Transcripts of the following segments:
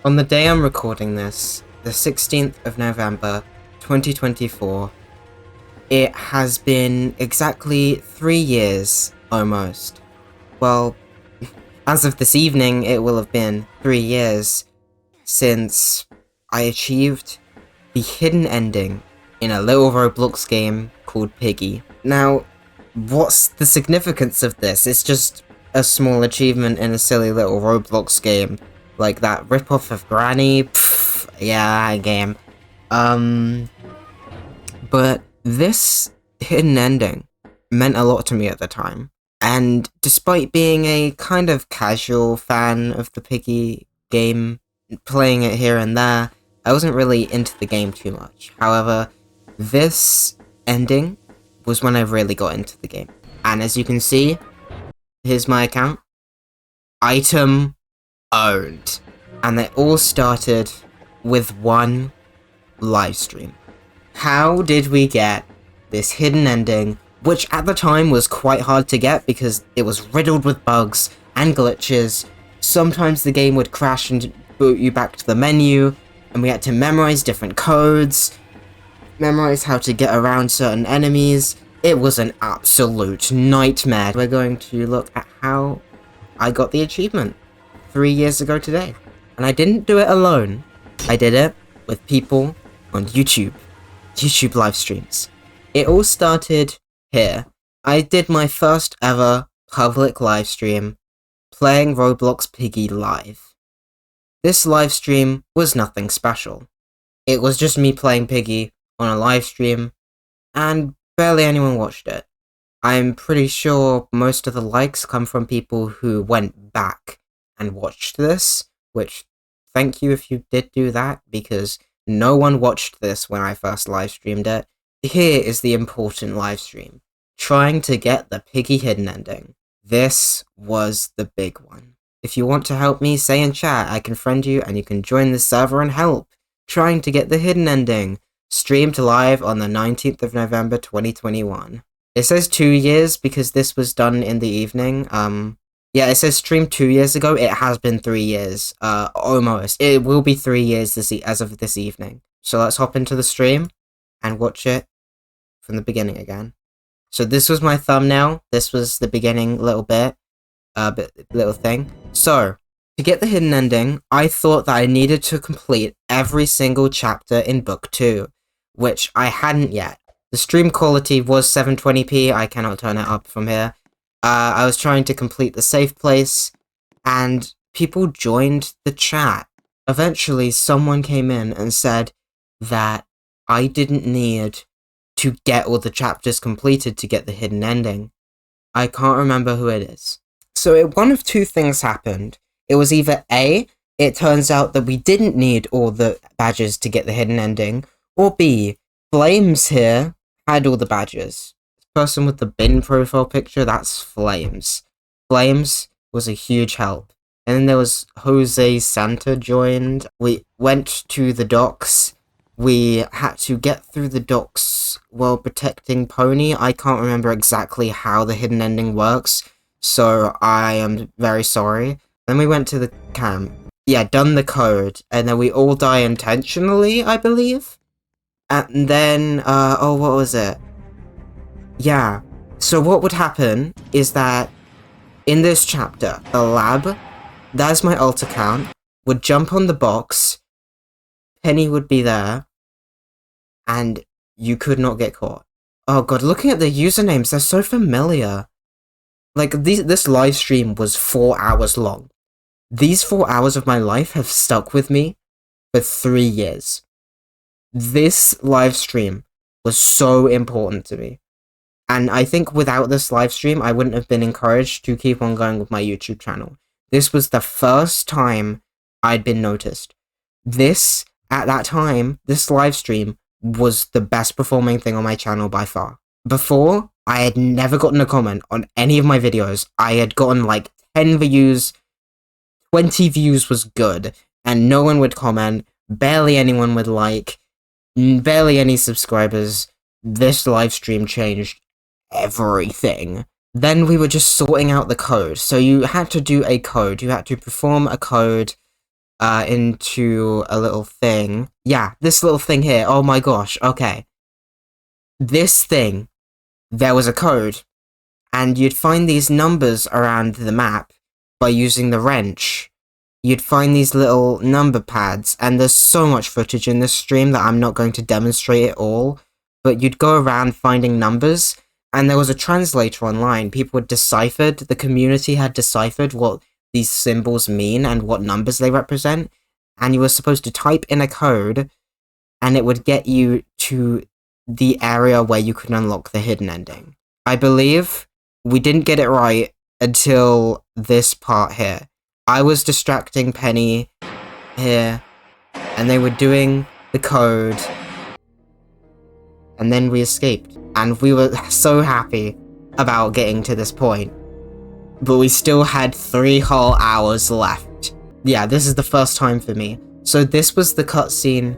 On the day I'm recording this, the 16th of November, 2024, it has been exactly 3 years, almost. Well, as of this evening, it will have been 3 years since I achieved the hidden ending in a little Roblox game called Piggy. Now, what's the significance of this? It's just a small achievement in a silly little Roblox game. Like that ripoff of Granny, game. But this hidden ending meant a lot to me at the time. And despite being a kind of casual fan of the Piggy game, playing it here and there, I wasn't really into the game too much. However, this ending was when I really got into the game. And as you can see, here's my account. Item owned. And they all started with one live stream. How did we get this hidden ending, which at the time was quite hard to get because it was riddled with bugs and glitches. Sometimes the game would crash and boot you back to the menu, and we had to memorize different codes, memorize how to get around certain enemies. It was an absolute nightmare. We're going to look at how I got the achievement 3 years ago today. And I didn't do it alone. I did it with people on YouTube live streams. It all started here. I did my first ever public live stream playing Roblox Piggy live. This live stream was nothing special. It was just me playing Piggy on a live stream, and barely anyone watched it. I'm pretty sure most of the likes come from people who went back and watched this, which, thank you if you did do that, because no one watched this when I first live streamed it. Here is the important live stream, trying to get the Piggy hidden ending. This was the big one. If you want to help me, say in chat, I can friend you and you can join the server and help. Trying to get the hidden ending. Streamed live on the 19th of November 2021. It says 2 years because this was done in the evening. Yeah, it says streamed 2 years ago. It has been 3 years. Almost. It will be 3 years as of this evening. So let's hop into the stream and watch it from the beginning again. So this was my thumbnail. This was the beginning little thing. So, to get the hidden ending, I thought that I needed to complete every single chapter in Book 2, which I hadn't yet. The stream quality was 720p, I cannot turn it up from here. I was trying to complete the safe place, and people joined the chat. Eventually, someone came in and said that I didn't need to get all the chapters completed to get the hidden ending. I can't remember who it is. So one of two things happened. It was either A, it turns out that we didn't need all the badges to get the hidden ending, or B, Flames here had all the badges. This person with the bin profile picture, that's Flames. Flames was a huge help. And then there was Jose Santa joined. We went to the docks. We had to get through the docks while protecting Pony. I can't remember exactly how the hidden ending works, so I am very sorry. Then we went to the camp. Yeah, done the code, and then we all die intentionally, I believe? And then, what was it? Yeah, so what would happen is that in this chapter, the lab, that's my alt account, would jump on the box, Penny would be there, and you could not get caught. Oh god, looking at the usernames, they're so familiar. Like, this live stream was 4 hours long. These 4 hours of my life have stuck with me for 3 years. This live stream was so important to me. And I think without this live stream, I wouldn't have been encouraged to keep on going with my YouTube channel. This was the first time I'd been noticed. This, at that time, this live stream was the best performing thing on my channel by far. Before, I had never gotten a comment on any of my videos. I had gotten like 10 views, 20 views was good, and no one would comment, barely anyone would like, barely any subscribers. This live stream changed everything. Then we were just sorting out the code. So you had to do a code. You had to perform a code into a little thing. Yeah, this little thing here. Oh my gosh, okay. This thing, there was a code, and you'd find these numbers around the map by using the wrench. You'd find these little number pads, and there's so much footage in this stream that I'm not going to demonstrate it all, but you'd go around finding numbers, and there was a translator online. People had deciphered, the community had deciphered what these symbols mean and what numbers they represent, and you were supposed to type in a code, and it would get you to the area where you could unlock the hidden ending. I believe we didn't get it right until this part here. I was distracting Penny here, and they were doing the code, and then we escaped. And we were so happy about getting to this point. But we still had 3 whole hours left. Yeah, this is the first time for me. So this was the cutscene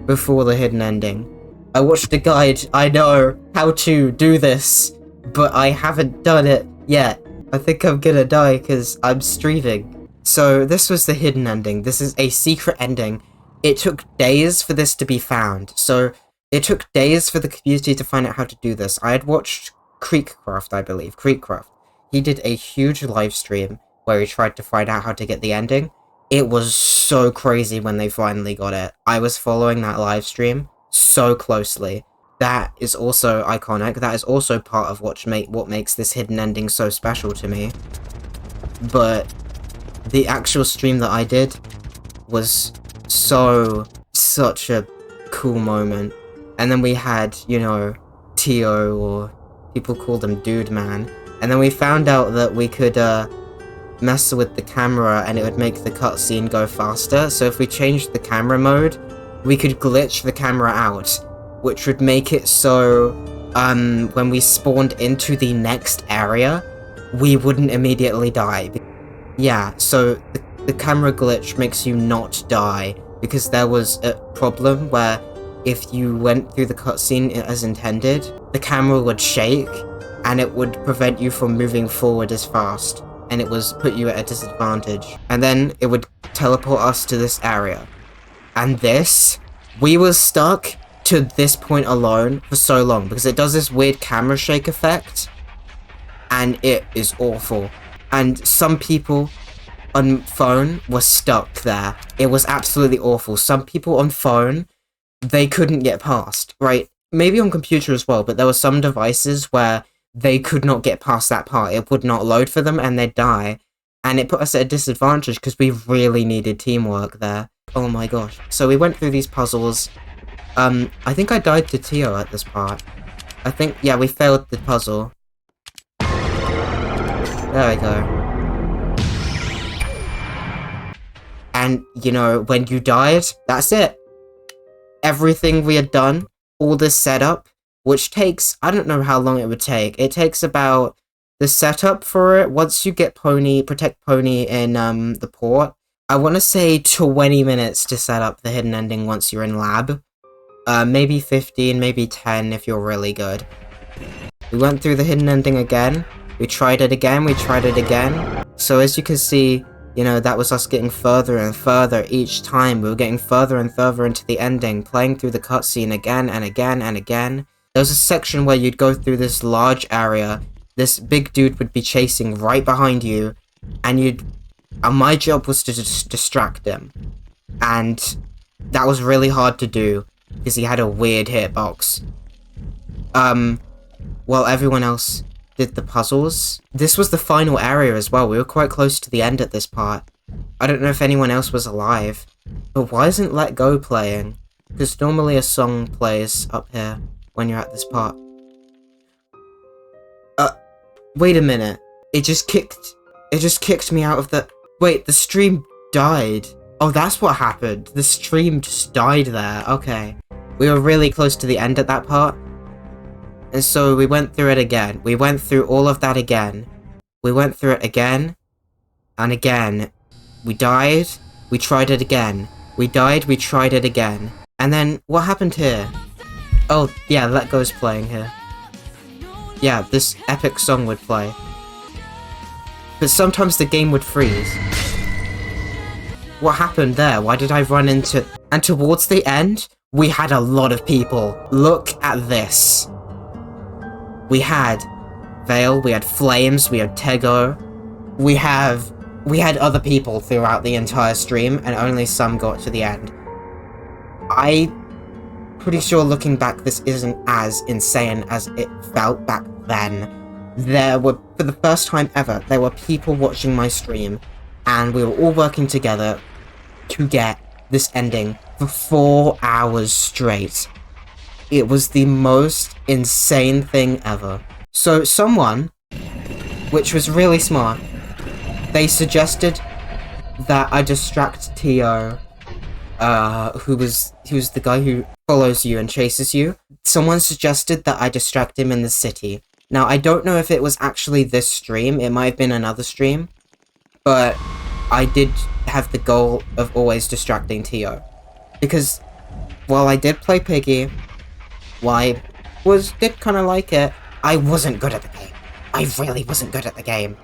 before the hidden ending. I watched a guide, I know how to do this, but I haven't done it yet. I think I'm gonna die because I'm streaming. So this was the hidden ending. This is a secret ending. It took days for this to be found. So it took days for the community to find out how to do this. I had watched Creekcraft, I believe. Creekcraft. He did a huge live stream where he tried to find out how to get the ending. It was so crazy when they finally got it. I was following that live stream so closely. That is also iconic. That is also part of what makes this hidden ending so special to me. But the actual stream that I did was such a cool moment. And then we had, you know, Tio, or people called him Dude Man. And then we found out that we could mess with the camera and it would make the cutscene go faster. So if we changed the camera mode, we could glitch the camera out, which would make it so when we spawned into the next area, we wouldn't immediately die. Yeah, so the camera glitch makes you not die, because there was a problem where if you went through the cutscene as intended, the camera would shake, and it would prevent you from moving forward as fast, and it was put you at a disadvantage. And then it would teleport us to this area. And this, we were stuck to this point alone for so long, because it does this weird camera shake effect, and it is awful. And some people on phone were stuck there. It was absolutely awful. Some people on phone, they couldn't get past, right? Maybe on computer as well, but there were some devices where they could not get past that part. It would not load for them and they'd die. And it put us at a disadvantage because we really needed teamwork there. Oh my gosh. So we went through these puzzles. I think I died to Tio at this part. I think, yeah, we failed the puzzle. There we go. And, you know, when you died, that's it. Everything we had done, all this setup, which takes, I don't know how long it would take. It takes about, the setup for it, once you get Protect Pony in the port, I want to say 20 minutes to set up the hidden ending once you're in lab. Maybe 15, maybe 10 if you're really good. We went through the hidden ending again. We tried it again, we tried it again. So as you can see, you know, that was us getting further and further each time. We were getting further and further into the ending, playing through the cutscene again and again and again. There was a section where you'd go through this large area, this big dude would be chasing right behind you, and my job was to just distract him. And that was really hard to do, because he had a weird hitbox. While everyone else did the puzzles. This was the final area as well. We were quite close to the end at this part. I don't know if anyone else was alive. But why isn't Let Go playing? Because normally a song plays up here when you're at this part. Wait a minute. It just kicked me out of the... Wait, the stream died. Oh, that's what happened. The stream just died there. Okay. We were really close to the end at that part. And so we went through it again. We went through all of that again. We went through it again. And again. We died. We tried it again. We died. We tried it again. And then, what happened here? Oh, yeah, Let Go's playing here. Yeah, this epic song would play. But sometimes the game would freeze. What happened there? Why did I run into... And towards the end, we had a lot of people. Look at this. We had Vale, we had Flames, we had Tego. We had other people throughout the entire stream, and only some got to the end. I'm pretty sure looking back, this isn't as insane as it felt back then. There were, for the first time ever, there were people watching my stream, and we were all working together to get this ending for 4 hours straight. It was the most insane thing ever. So someone, which was really smart, they suggested that I distract Tio, who was the guy who follows you and chases you. Someone suggested that I distract him in the city. Now, I don't know if it was actually this stream, it might have been another stream, but I did have the goal of always distracting Tio. Because, while I did play Piggy, did kind of like it, I wasn't good at the game. I really wasn't good at the game.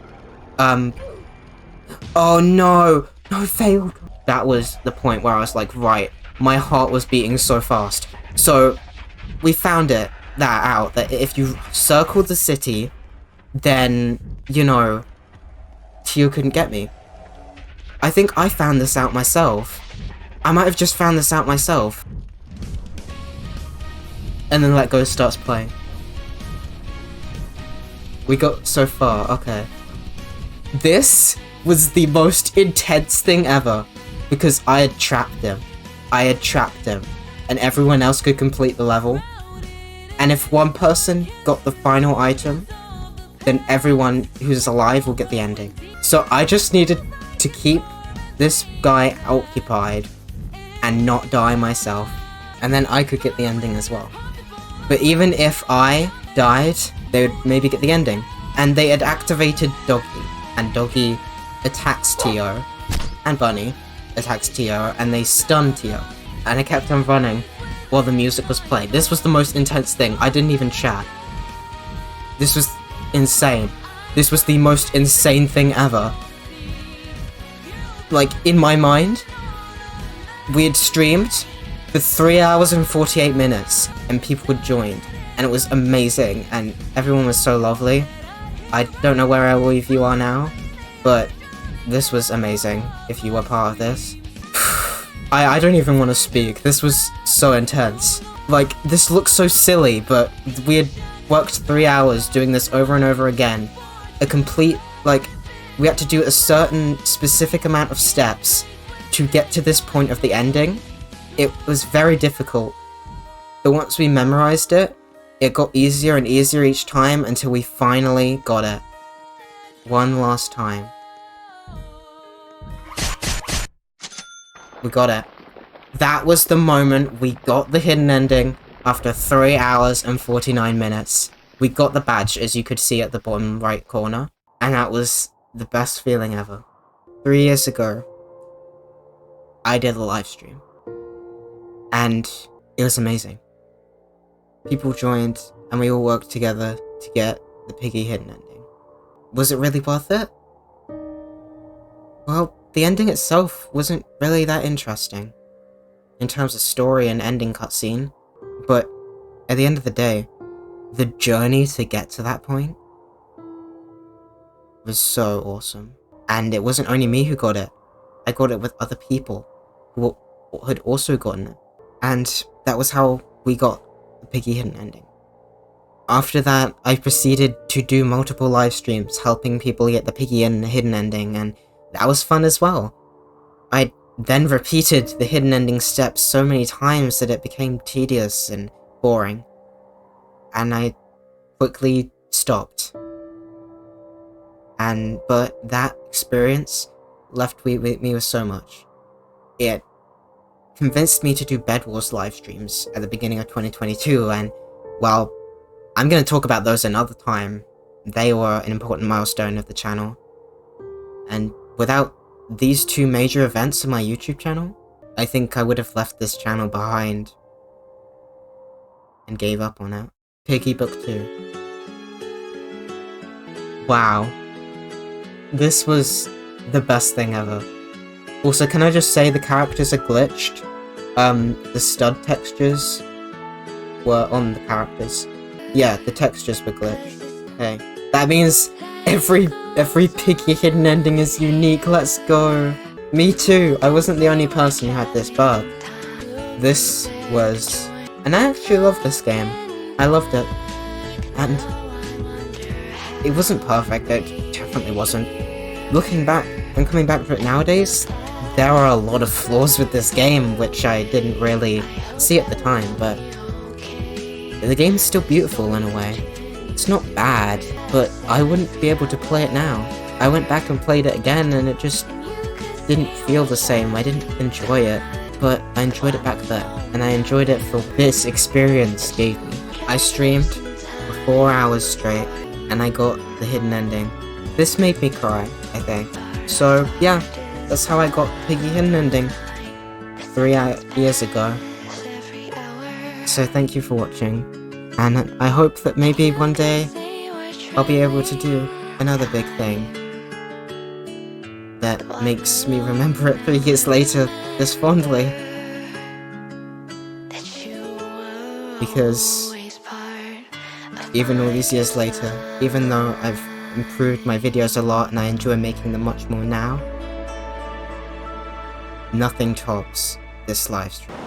Oh no! No, failed! That was the point where I was like, right, my heart was beating so fast. So, we found that out, that if you circle the city, then, you know, Tio couldn't get me. I think I found this out myself. I might have just found this out myself. And then Let Go starts playing. We got so far, okay. This was the most intense thing ever, because I had trapped him. And everyone else could complete the level. And if one person got the final item, then everyone who's alive will get the ending. So I just needed to keep this guy occupied and not die myself, and then I could get the ending as well. But even if I died, they would maybe get the ending. And they had activated Doggy, and Doggy attacks Tio, and Bunny attacks Tio, and they stun Tio. And I kept on running while the music was playing. This was the most intense thing. I didn't even chat. This was insane. This was the most insane thing ever. Like, in my mind, we had streamed for 3 hours and 48 minutes, and people had joined, and it was amazing, and everyone was so lovely. I don't know where all of you are now, but this was amazing, if you were part of this. I don't even want to speak. This was so intense. Like, this looks so silly, but we had worked 3 hours doing this over and over again. A complete, like, we had to do a certain specific amount of steps to get to this point of the ending. It was very difficult, but once we memorized it, it got easier and easier each time until we finally got it. One last time. We got it. That was the moment we got the hidden ending after 3 hours and 49 minutes. We got the badge, as you could see at the bottom right corner, and that was the best feeling ever. 3 years ago, I did a live stream, and it was amazing. People joined, and we all worked together to get the Piggy hidden ending. Was it really worth it? Well, the ending itself wasn't really that interesting in terms of story and ending cutscene, but at the end of the day, the journey to get to that point was so awesome. And it wasn't only me who got it. I got it with other people who had also gotten it. And that was how we got the Piggy hidden ending. After that, I proceeded to do multiple live streams helping people get the Piggy hidden ending, and that was fun as well. I then repeated the hidden ending steps so many times that it became tedious and boring. And I quickly stopped. But that experience left me with so much. It convinced me to do Bed Wars live streams at the beginning of 2022, and, well, I'm going to talk about those another time. They were an important milestone of the channel. And without these two major events on my YouTube channel, I think I would have left this channel behind and gave up on it. Piggy Book 2. Wow. This was the best thing ever. Also, can I just say the characters are glitched? The stud textures were on the characters. Yeah, the textures were glitched. Okay. That means every Piggy hidden ending is unique. Let's go. Me too. I wasn't the only person who had this bug. This was... And I actually love this game. I loved it. And... it wasn't perfect. It definitely wasn't. Looking back and coming back to it nowadays, there are a lot of flaws with this game, which I didn't really see at the time, but... the game's still beautiful in a way. It's not bad, but I wouldn't be able to play it now. I went back and played it again and it just didn't feel the same. I didn't enjoy it, but I enjoyed it back then, and I enjoyed it for this experience gave me. I streamed for 4 hours straight, and I got the hidden ending. This made me cry, I think. So yeah, that's how I got Piggy hidden ending 3 years ago. So thank you for watching, and I hope that maybe one day I'll be able to do another big thing that makes me remember it 3 years later this fondly. Because even all these years later, even though I've improved my videos a lot and I enjoy making them much more now, nothing tops this livestream.